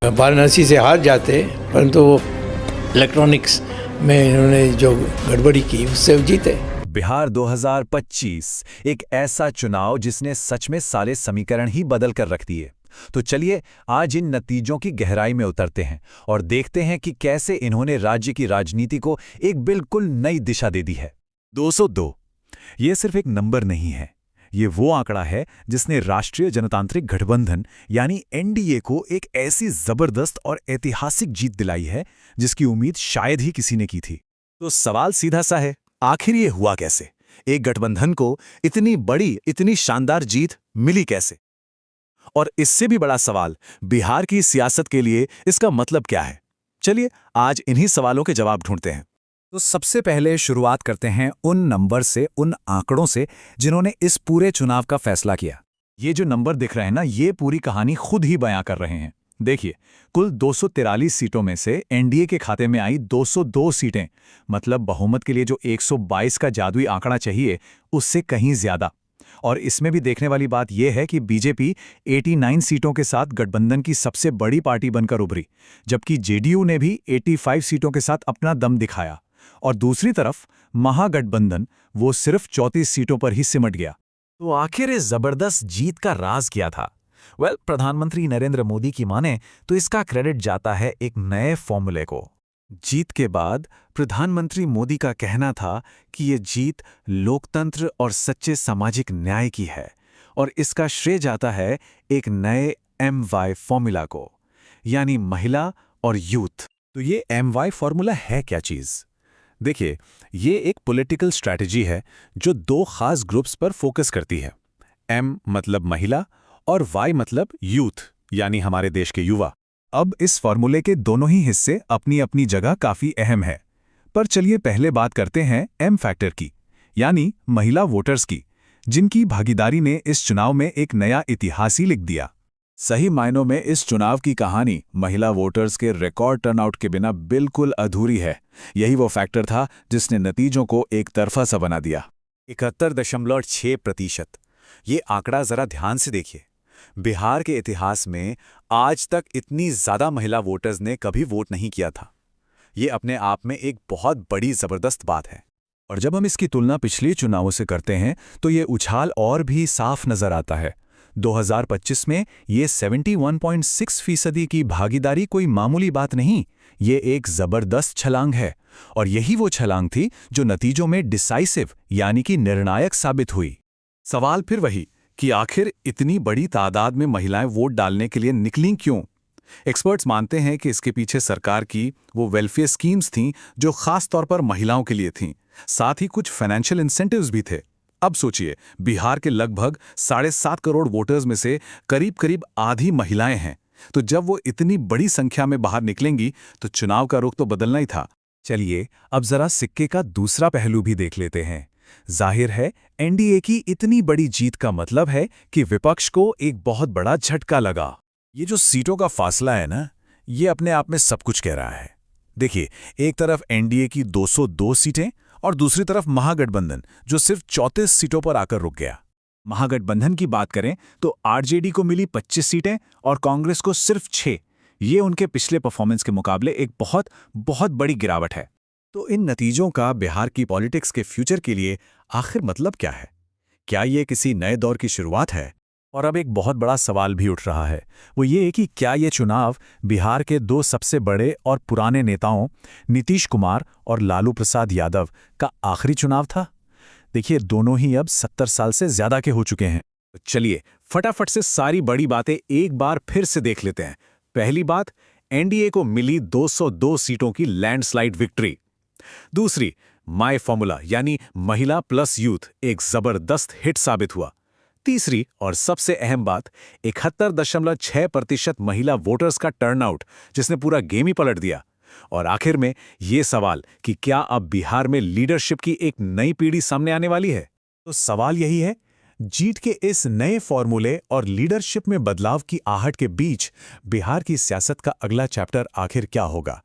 वाराणसी से हार जाते, परंतु इलेक्ट्रॉनिक्स में इन्होंने जो गड़बड़ी की उससे जीते। बिहार 2025 एक ऐसा चुनाव जिसने सच में सारे समीकरण ही बदल कर रख दिए। तो चलिए आज इन नतीजों की गहराई में उतरते हैं और देखते हैं कि कैसे इन्होंने राज्य की राजनीति को एक बिल्कुल नई दिशा दे दी है। 202 ये सिर्फ एक नंबर नहीं है, ये वो आंकड़ा है जिसने राष्ट्रीय जनतांत्रिक गठबंधन यानी एनडीए को एक ऐसी जबरदस्त और ऐतिहासिक जीत दिलाई है जिसकी उम्मीद शायद ही किसी ने की थी। तो सवाल सीधा सा है, आखिर ये हुआ कैसे? एक गठबंधन को इतनी बड़ी, इतनी शानदार जीत मिली कैसे? और इससे भी बड़ा सवाल, बिहार की सियासत के लिए इसका मतलब क्या है? चलिए आज इन्हीं सवालों के जवाब ढूंढते हैं। तो सबसे पहले शुरुआत करते हैं उन नंबर से, उन आंकड़ों से जिन्होंने इस पूरे चुनाव का फैसला किया। ये जो नंबर दिख रहे हैं ना, ये पूरी कहानी खुद ही बयां कर रहे हैं। देखिए, कुल 243 सीटों में से एनडीए के खाते में आई 202 सीटें, मतलब बहुमत के लिए जो 122 का जादुई आंकड़ा चाहिए उससे कहीं ज्यादा। और इसमें भी देखने वाली बात यह है कि बीजेपी 89 सीटों के साथ गठबंधन की सबसे बड़ी पार्टी बनकर उभरी, जबकि जेडीयू ने भी 85 सीटों के साथ अपना दम दिखाया। और दूसरी तरफ महागठबंधन वो सिर्फ 34 सीटों पर ही सिमट गया। तो आखिर इस जबरदस्त जीत का राज क्या था? प्रधानमंत्री नरेंद्र मोदी की माने तो इसका क्रेडिट जाता है एक नए फॉर्मूले को। जीत के बाद प्रधानमंत्री मोदी का कहना था कि ये जीत लोकतंत्र और सच्चे सामाजिक न्याय की है और इसका श्रेय जाता है एक नए MY फॉर्मूला को, यानी महिला और यूथ। तो ये MY फॉर्मूला है क्या चीज? देखिए, ये एक पॉलिटिकल स्ट्रैटेजी है जो दो खास ग्रुप्स पर फोकस करती है। M मतलब महिला और Y मतलब यूथ, यानी हमारे देश के युवा। अब इस फॉर्मूले के दोनों ही हिस्से अपनी अपनी जगह काफी अहम है, पर चलिए पहले बात करते हैं M फैक्टर की, यानी महिला वोटर्स की, जिनकी भागीदारी ने इस चुनाव में एक नया इतिहास ही लिख दिया। सही मायनों में इस चुनाव की कहानी महिला वोटर्स के रिकॉर्ड टर्नआउट के बिना बिल्कुल अधूरी है। यही वो फैक्टर था जिसने नतीजों को एक तरफा सा बना दिया। 71.6%। ये आंकड़ा जरा ध्यान से देखिए। बिहार के इतिहास में आज तक इतनी ज्यादा महिला वोटर्स ने कभी वोट नहीं किया था। ये अपने आप में एक बहुत बड़ी जबरदस्त बात है। और जब हम इसकी तुलना पिछले चुनावों से करते हैं तो ये उछाल और भी साफ नजर आता है। 2025 में ये 71.6% की भागीदारी कोई मामूली बात नहीं, ये एक जबरदस्त छलांग है। और यही वो छलांग थी जो नतीजों में डिसाइसिव यानी कि निर्णायक साबित हुई। सवाल फिर वही कि आखिर इतनी बड़ी तादाद में महिलाएं वोट डालने के लिए निकलीं क्यों? एक्सपर्ट्स मानते हैं कि इसके पीछे सरकार की वो वेलफेयर स्कीम्स थीं जो खास तौर पर महिलाओं के लिए थीं। साथ ही कुछ फाइनेंशियल इंसेंटिव्स भी थे। अब सोचिए, बिहार के लगभग 7.5 करोड़ वोटर्स में से करीब करीब आधी महिलाएं हैं। तो जब वो इतनी बड़ी संख्या में बाहर निकलेंगी तो चुनाव का रुख तो बदलना ही था। चलिए अब जरा सिक्के का दूसरा पहलू भी देख लेते हैं। जाहिर है, एनडीए की इतनी बड़ी जीत का मतलब है कि विपक्ष को एक बहुत बड़ा झटका लगा। ये जो सीटों का फासला है ना, ये अपने आप में सब कुछ कह रहा है। देखिए, एक तरफ एनडीए की 202 सीटें और दूसरी तरफ महागठबंधन जो सिर्फ 34 सीटों पर आकर रुक गया। महागठबंधन की बात करें तो आरजेडी को मिली 25 सीटें और कांग्रेस को सिर्फ 6। ये उनके पिछले परफॉर्मेंस के मुकाबले एक बहुत बहुत बड़ी गिरावट है। तो इन नतीजों का बिहार की पॉलिटिक्स के फ्यूचर के लिए आखिर मतलब क्या है? क्या ये किसी नए दौर की शुरुआत है? और अब एक बहुत बड़ा सवाल भी उठ रहा है, वो ये है कि क्या ये चुनाव बिहार के दो सबसे बड़े और पुराने नेताओं नीतीश कुमार और लालू प्रसाद यादव का आखिरी चुनाव था? देखिए, दोनों ही अब 70 साल से ज्यादा के हो चुके हैं। तो चलिए फटाफट से सारी बड़ी बातें एक बार फिर से देख लेते हैं। पहली बात, एनडीए को मिली 202 सीटों की लैंडस्लाइड विक्ट्री। दूसरी, माय फॉर्मूला यानी महिला प्लस यूथ एक जबरदस्त हिट साबित हुआ। तीसरी और सबसे अहम बात, 71.6% महिला वोटर्स का टर्नआउट जिसने पूरा गेम ही पलट दिया। और आखिर में ये सवाल कि क्या अब बिहार में लीडरशिप की एक नई पीढ़ी सामने आने वाली है? तो सवाल यही है, जीत के इस नए फॉर्मूले और लीडरशिप में बदलाव की आहट के बीच बिहार की सियासत का अगला चैप्टर आखिर क्या होगा?